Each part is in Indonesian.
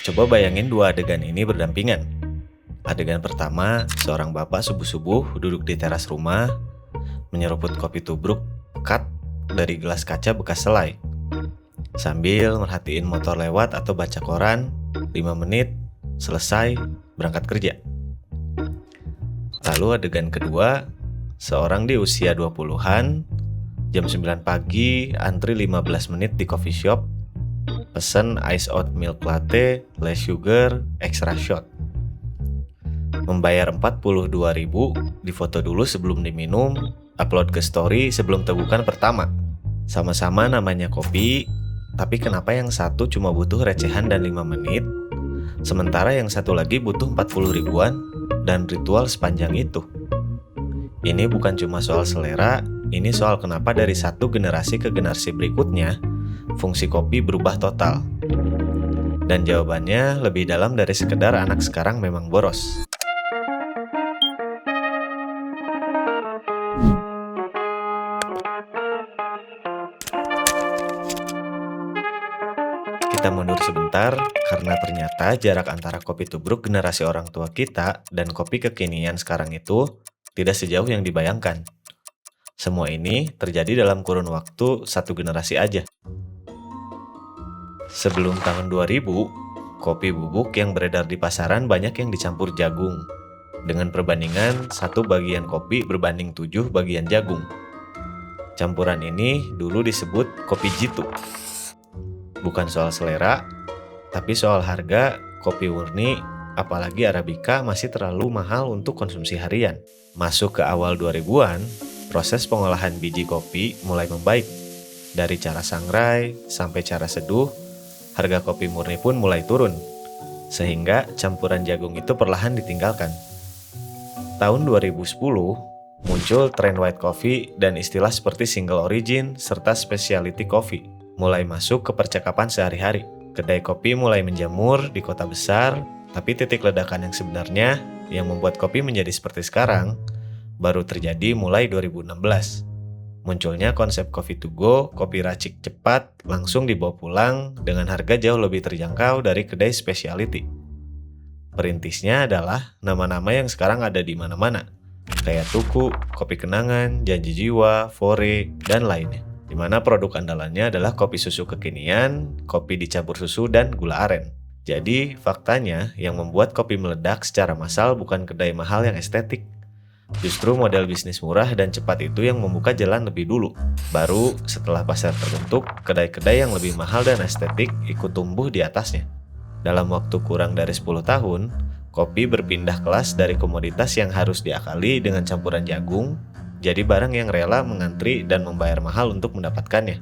Coba bayangin dua adegan ini berdampingan. Adegan pertama, seorang bapak subuh-subuh duduk di teras rumah, menyeruput kopi tubruk pekat dari gelas kaca bekas selai, sambil merhatiin motor lewat atau baca koran. 5 menit, selesai, berangkat kerja. Lalu adegan kedua, seorang di usia 20-an, jam 9 pagi, antri 15 menit di coffee shop, pesen ice oat milk latte, less sugar, extra shot. Membayar 42.000, difoto dulu sebelum diminum, upload ke story sebelum tegukan pertama. Sama-sama namanya kopi, tapi kenapa yang satu cuma butuh recehan dan 5 menit, sementara yang satu lagi butuh 40 ribuan dan ritual sepanjang itu? Ini bukan cuma soal selera, ini soal kenapa dari satu generasi ke generasi berikutnya, fungsi kopi berubah total. Dan jawabannya lebih dalam dari sekedar anak sekarang memang boros. Kita mundur sebentar, karena ternyata jarak antara kopi tubruk generasi orang tua kita dan kopi kekinian sekarang itu tidak sejauh yang dibayangkan. Semua ini terjadi dalam kurun waktu satu generasi aja. Sebelum tahun 2000, kopi bubuk yang beredar di pasaran banyak yang dicampur jagung, dengan perbandingan 1 bagian kopi berbanding 7 bagian jagung. Campuran ini dulu disebut kopi jitu. Bukan soal selera, tapi soal harga. Kopi murni, apalagi Arabica, masih terlalu mahal untuk konsumsi harian. Masuk ke awal 2000-an, proses pengolahan biji kopi mulai membaik. Dari cara sangrai sampai cara seduh, harga kopi murni pun mulai turun, sehingga campuran jagung itu perlahan ditinggalkan. Tahun 2010, muncul tren white coffee dan istilah seperti single origin serta specialty coffee mulai masuk ke percakapan sehari-hari. Kedai kopi mulai menjamur di kota besar, tapi titik ledakan yang sebenarnya yang membuat kopi menjadi seperti sekarang baru terjadi mulai 2016. Munculnya konsep coffee to go, kopi racik cepat, langsung dibawa pulang dengan harga jauh lebih terjangkau dari kedai specialty. Perintisnya adalah nama-nama yang sekarang ada di mana-mana, kayak Tuku, Kopi Kenangan, Janji Jiwa, Fore, dan lainnya, di mana produk andalannya adalah kopi susu kekinian, kopi dicampur susu, dan gula aren. Jadi, faktanya yang membuat kopi meledak secara massal bukan kedai mahal yang estetik. Justru model bisnis murah dan cepat itu yang membuka jalan lebih dulu. Baru setelah pasar terbentuk, kedai-kedai yang lebih mahal dan estetik ikut tumbuh di atasnya. Dalam waktu kurang dari 10 tahun, kopi berpindah kelas dari komoditas yang harus diakali dengan campuran jagung, jadi barang yang rela mengantri dan membayar mahal untuk mendapatkannya.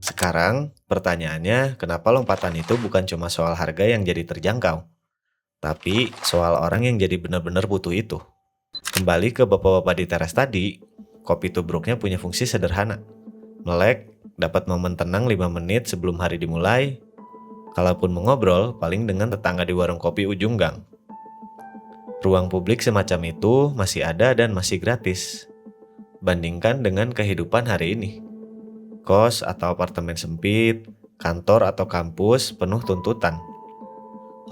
Sekarang, pertanyaannya, kenapa lompatan itu bukan cuma soal harga yang jadi terjangkau, tapi soal orang yang jadi benar-benar butuh itu. Kembali ke bapak-bapak di teras tadi, kopi tubruknya punya fungsi sederhana. Melek, dapat momen tenang 5 menit sebelum hari dimulai. Kalaupun mengobrol, paling dengan tetangga di warung kopi ujung gang. Ruang publik semacam itu masih ada dan masih gratis. Bandingkan dengan kehidupan hari ini. Kos atau apartemen sempit, kantor atau kampus penuh tuntutan.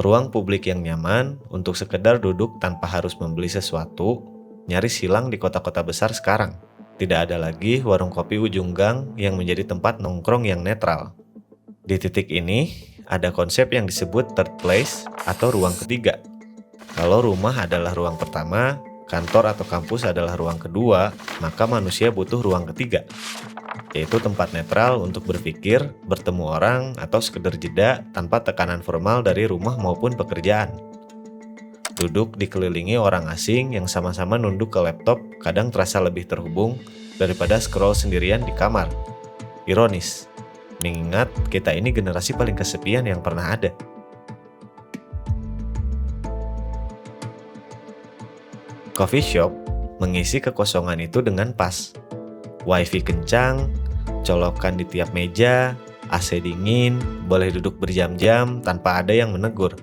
Ruang publik yang nyaman untuk sekedar duduk tanpa harus membeli sesuatu, nyaris hilang di kota-kota besar sekarang. Tidak ada lagi warung kopi ujung gang yang menjadi tempat nongkrong yang netral. Di titik ini, ada konsep yang disebut third place atau ruang ketiga. Kalau rumah adalah ruang pertama, kantor atau kampus adalah ruang kedua, maka manusia butuh ruang ketiga, yaitu tempat netral untuk berpikir, bertemu orang, atau sekedar jeda tanpa tekanan formal dari rumah maupun pekerjaan. Duduk dikelilingi orang asing yang sama-sama nunduk ke laptop kadang terasa lebih terhubung daripada scroll sendirian di kamar. Ironis, mengingat kita ini generasi paling kesepian yang pernah ada. Coffee shop mengisi kekosongan itu dengan pas. Wifi kencang, colokan di tiap meja, AC dingin, boleh duduk berjam-jam tanpa ada yang menegur.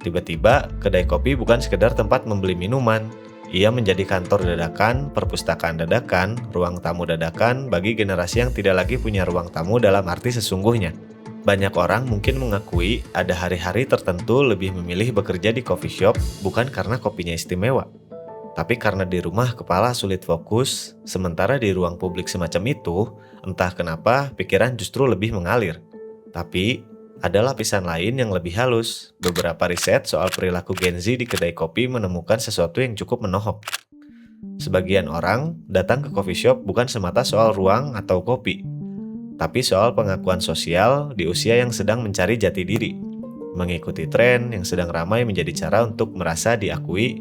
Tiba-tiba, kedai kopi bukan sekedar tempat membeli minuman, Ia menjadi kantor dadakan, perpustakaan dadakan, ruang tamu dadakan bagi generasi yang tidak lagi punya ruang tamu dalam arti sesungguhnya. Banyak orang mungkin mengakui ada hari-hari tertentu lebih memilih bekerja di coffee shop bukan karena kopinya istimewa, tapi karena di rumah kepala sulit fokus, sementara di ruang publik semacam itu, entah kenapa pikiran justru lebih mengalir. Tapi, ada lapisan lain yang lebih halus. Beberapa riset soal perilaku Gen Z di kedai kopi menemukan sesuatu yang cukup menohok. Sebagian orang datang ke coffee shop bukan semata soal ruang atau kopi, tapi soal pengakuan sosial di usia yang sedang mencari jati diri. Mengikuti tren yang sedang ramai menjadi cara untuk merasa diakui,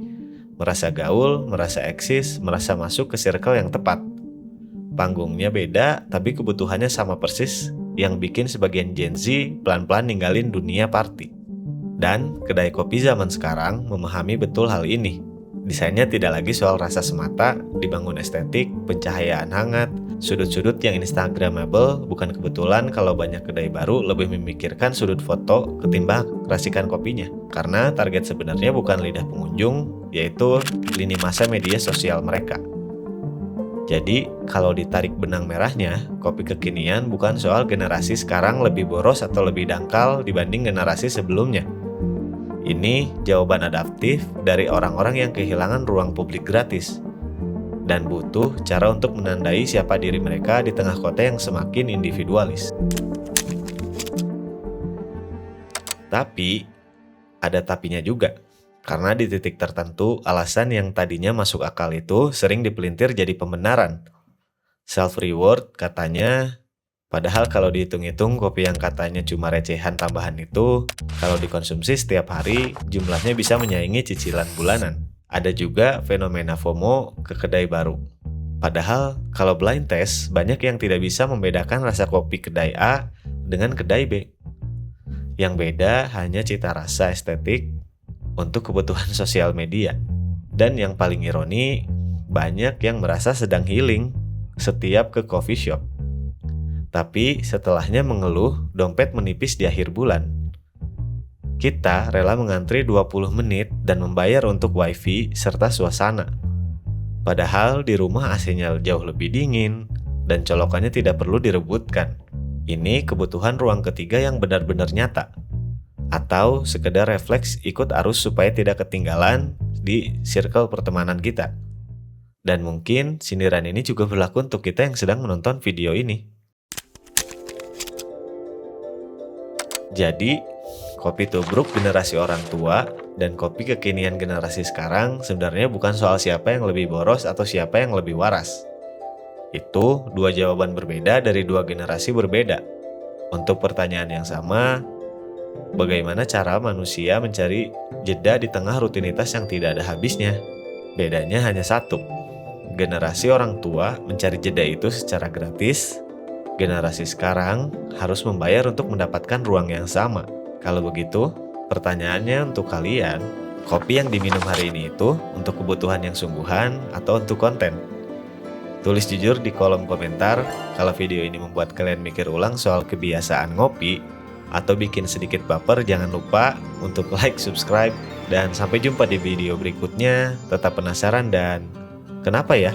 merasa gaul, merasa eksis, merasa masuk ke circle yang tepat. Panggungnya beda, tapi kebutuhannya sama persis, yang bikin sebagian Gen Z pelan-pelan ninggalin dunia party. Dan kedai kopi zaman sekarang memahami betul hal ini. Desainnya tidak lagi soal rasa semata, dibangun estetik, pencahayaan hangat, sudut-sudut yang instagramable. Bukan kebetulan kalau banyak kedai baru lebih memikirkan sudut foto ketimbang racikan kopinya. Karena target sebenarnya bukan lidah pengunjung, yaitu lini masa media sosial mereka. Jadi, kalau ditarik benang merahnya, kopi kekinian bukan soal generasi sekarang lebih boros atau lebih dangkal dibanding generasi sebelumnya. Ini jawaban adaptif dari orang-orang yang kehilangan ruang publik gratis dan butuh cara untuk menandai siapa diri mereka di tengah kota yang semakin individualis. Tapi, ada tapinya juga. Karena di titik tertentu, alasan yang tadinya masuk akal itu sering dipelintir jadi pembenaran. Self-reward katanya, padahal kalau dihitung-hitung kopi yang katanya cuma recehan tambahan itu, kalau dikonsumsi setiap hari, jumlahnya bisa menyaingi cicilan bulanan. Ada juga fenomena FOMO ke kedai baru. Padahal, kalau blind test, banyak yang tidak bisa membedakan rasa kopi kedai A dengan kedai B. Yang beda hanya cita rasa estetik, untuk kebutuhan sosial media. Dan yang paling ironi, banyak yang merasa sedang healing setiap ke coffee shop. Tapi setelahnya mengeluh dompet menipis di akhir bulan. Kita rela mengantri 20 menit dan membayar untuk wifi serta suasana. Padahal di rumah AC-nya jauh lebih dingin dan colokannya tidak perlu direbutkan. Ini kebutuhan ruang ketiga yang benar-benar nyata. Atau sekedar refleks ikut arus supaya tidak ketinggalan di circle pertemanan kita. Dan mungkin sindiran ini juga berlaku untuk kita yang sedang menonton video ini. Jadi, kopi tubruk generasi orang tua dan kopi kekinian generasi sekarang sebenarnya bukan soal siapa yang lebih boros atau siapa yang lebih waras. Itu dua jawaban berbeda dari dua generasi berbeda. Untuk pertanyaan yang sama, bagaimana cara manusia mencari jeda di tengah rutinitas yang tidak ada habisnya? Bedanya hanya satu. Generasi orang tua mencari jeda itu secara gratis. Generasi sekarang harus membayar untuk mendapatkan ruang yang sama. Kalau begitu, pertanyaannya untuk kalian, kopi yang diminum hari ini itu untuk kebutuhan yang sungguhan atau untuk konten? Tulis jujur di kolom komentar kalau video ini membuat kalian mikir ulang soal kebiasaan ngopi atau bikin sedikit baper. Jangan lupa untuk like, subscribe, dan sampai jumpa di video berikutnya. Tetap penasaran dan kenapa ya?